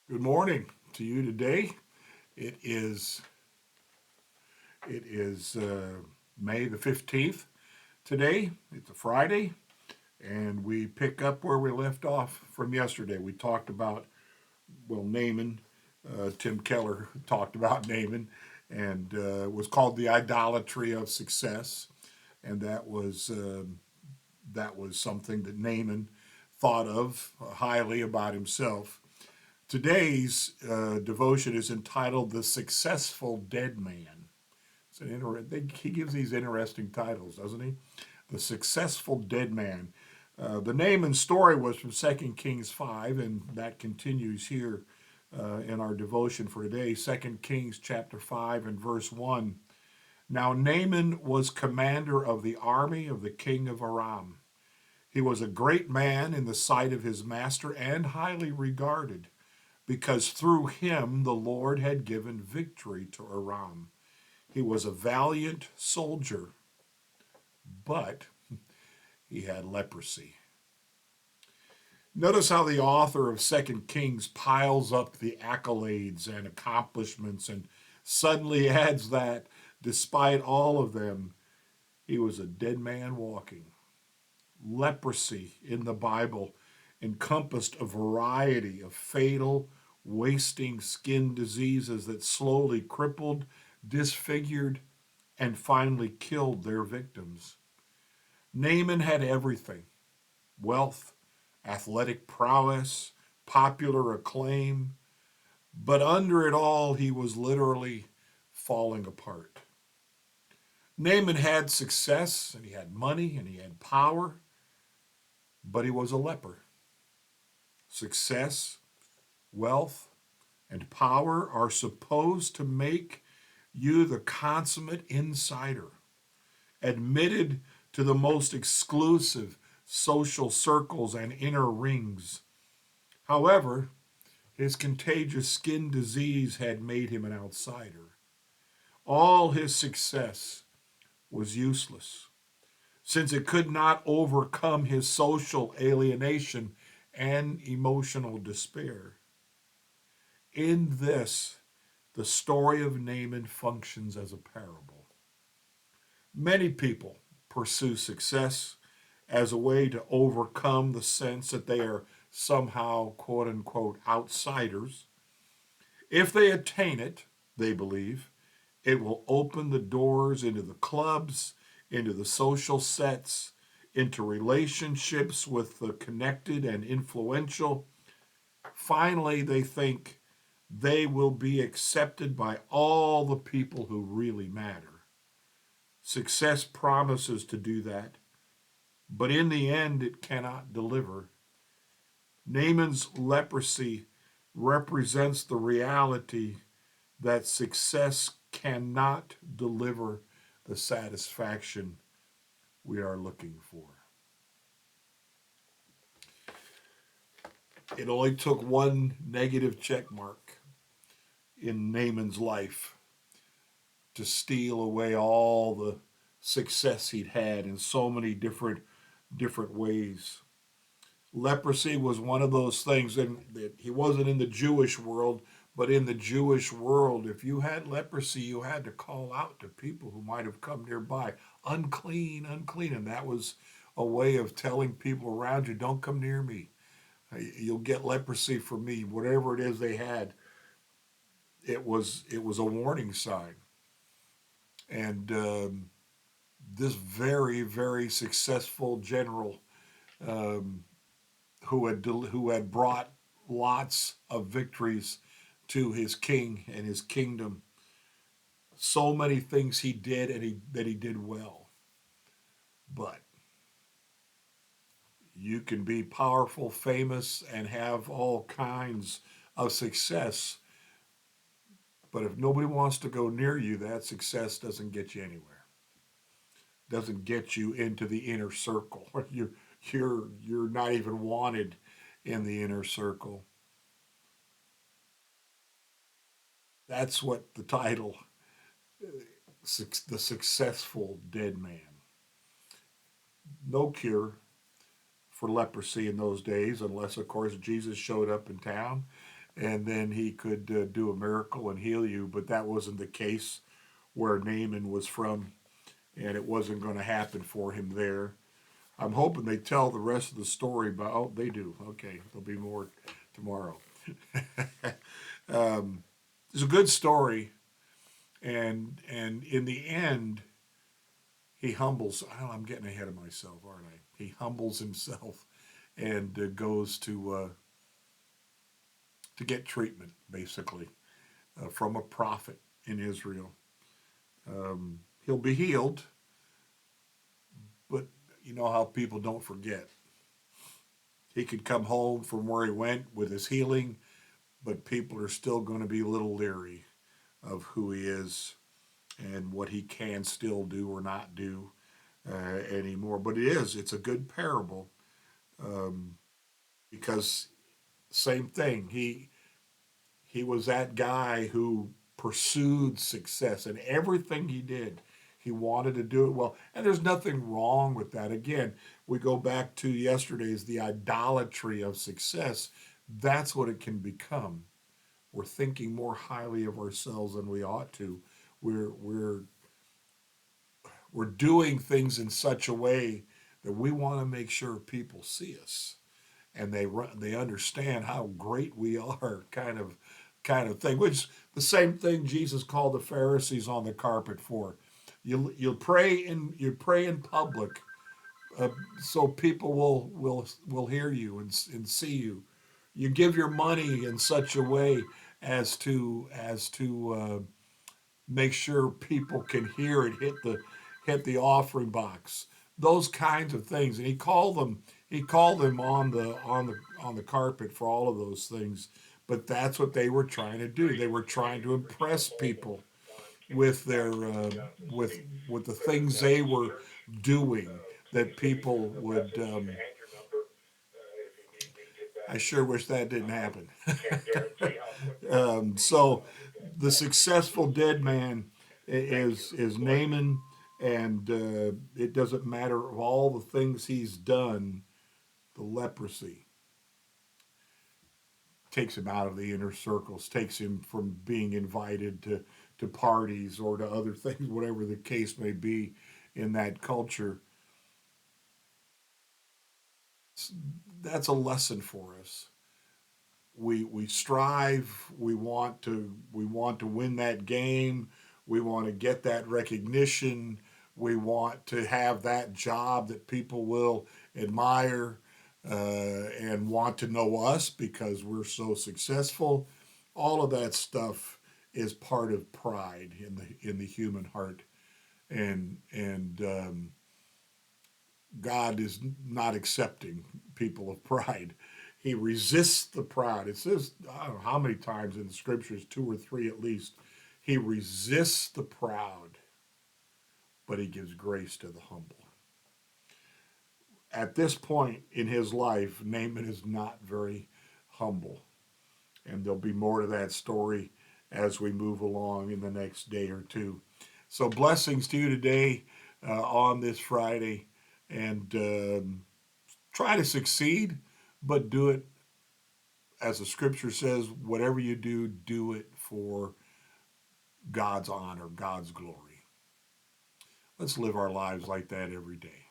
Good morning to you today. It is it is May the 15th today. It's a Friday, and we pick up where we left off from yesterday. We talked about Naaman. Tim Keller talked about Naaman, and it was called the idolatry of success, and that was something that Naaman thought of highly about himself. Today's devotion is entitled "The Successful Dead Man." He gives these interesting titles, doesn't he? The Successful Dead Man. The Naaman story was from 2 Kings 5, and that continues here in our devotion for today. 2 Kings chapter 5 and verse 1. Now Naaman was commander of the army of the king of Aram. He was a great man in the sight of his master and highly regarded, because through him the Lord had given victory to Aram. He was a valiant soldier, but he had leprosy. Notice how the author of 2 Kings piles up the accolades and accomplishments and suddenly adds that, despite all of them, he was a dead man walking. Leprosy in the Bible encompassed a variety of fatal, wasting skin diseases that slowly crippled, disfigured, and finally killed their victims. Naaman had everything: wealth, athletic prowess, popular acclaim, but under it all, he was literally falling apart. Naaman had success, and he had money, and he had power, but he was a leper. Success, wealth, and power are supposed to make you the consummate insider, admitted to the most exclusive social circles and inner rings. However, his contagious skin disease had made him an outsider. All his success was useless, since it could not overcome his social alienation and emotional despair. In this, the story of Naaman functions as a parable. Many people pursue success as a way to overcome the sense that they are somehow, quote unquote, outsiders. If they attain it, they believe, it will open the doors into the clubs, into the social sets, into relationships with the connected and influential. Finally, they think they will be accepted by all the people who really matter. Success promises to do that, but in the end, it cannot deliver. Naaman's leprosy represents the reality that success cannot deliver the satisfaction we are looking for. It only took one negative check mark in Naaman's life to steal away all the success he'd had in so many different ways. Leprosy was one of those things, and that he wasn't in the Jewish world, but in the Jewish world, if you had leprosy, you had to call out to people who might have come nearby, unclean, unclean, and that was a way of telling people around you, don't come near me. You'll get leprosy from me. Whatever it is they had, it was a warning sign. And this very successful general, um, who had brought lots of victories to his king and his kingdom. So many things he did, and he did well. But you can be powerful, famous, and have all kinds of success. But if nobody wants to go near you, that success doesn't get you anywhere. Doesn't get you into the inner circle. You're not even wanted in the inner circle. That's what the title, the successful dead man. No cure for leprosy in those days, unless, of course, Jesus showed up in town and then he could do a miracle and heal you. But that wasn't the case where Naaman was from, and it wasn't going to happen for him there. I'm hoping they tell the rest of the story, but oh, they do. Okay, there'll be more tomorrow. It's a good story, and in the end, he humbles. Oh, I'm getting ahead of myself, aren't I? He humbles himself and goes to get treatment, basically, from a prophet in Israel. He'll be healed, but you know how people don't forget. He could come home from where he went with his healing, but people are still going to be a little leery of who he is and what he can still do or not do anymore. But it's a good parable because same thing. He was that guy who pursued success and everything he did. He wanted to do it well. And there's nothing wrong with that. Again, we go back to yesterday's the idolatry of success. That's what it can become. We're thinking more highly of ourselves than we ought to. We're we're doing things in such a way that we want to make sure people see us and they understand how great we are, kind of thing. Which the same thing Jesus called the Pharisees on the carpet for. You pray in public, uh, so people will hear you and see you. You give your money in such a way as to make sure people can hear it hit the offering box. Those kinds of things, and he called them on the carpet for all of those things. But that's what they were trying to do. They were trying to impress people with their with with the things they were doing that people would. I sure wish that didn't happen. So the successful dead man is Naaman, and it doesn't matter of all the things he's done. The leprosy takes him out of the inner circles, takes him from being invited to parties or to other things, whatever the case may be in that culture. That's a lesson for us. We strive. We want to win that game. We want to get that recognition. We want to have that job that people will admire and want to know us because we're so successful. All of that stuff is part of pride in the human heart, and God is not accepting people of pride. He resists the proud. It says, I don't know how many times in the scriptures, two or three at least, he resists the proud, but he gives grace to the humble. At this point in his life, Naaman is not very humble. And there'll be more to that story as we move along in the next day or two. So, blessings to you today on this Friday. And try to succeed, but do it as the scripture says, whatever you do, do it for God's honor, God's glory. Let's live our lives like that every day.